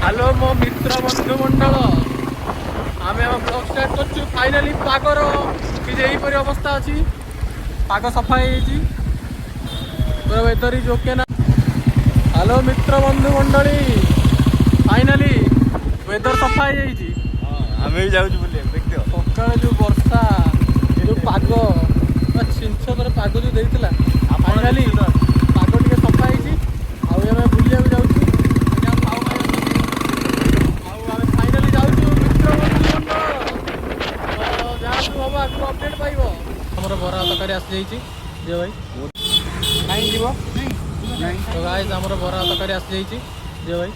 Hello मो मित्र बंधु मंडल आम ब्लॉग स्टार्ट कर फाइनाली पागर कि अवस्था अच्छी पाग सफा हो पूरा वेदर इज ओके ना। हेलो मित्र बंधु मंडली फाइनाली वेदर सफा हो भी जाऊँ बोले देखते सका जो वर्षा जो पाग छिंचकर पाग जो देता फाइनाली पाग टे सफा हो बुलिया जाऊँ अपडेट पाइब हमर बरा तकारी आसी जाइए जे भाई नहीं जीव तो गाइस हमर बरा तकारी आसी जाइए जे भाई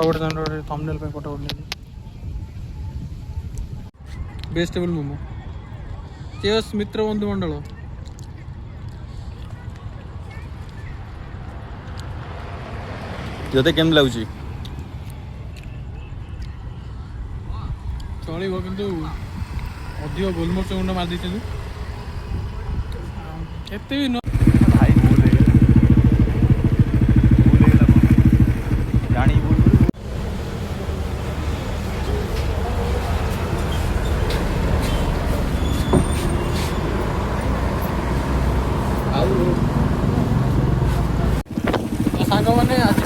गोटे थंबनेल पे फोटो उठे वेजिटेबल मोमो चेयर्स मित्र बंधु मंडल जोते केम लगुच चलो किंतु अधिक गोलमर्च गुंड मार देते एत भी भाई जानी सांग मैंने आज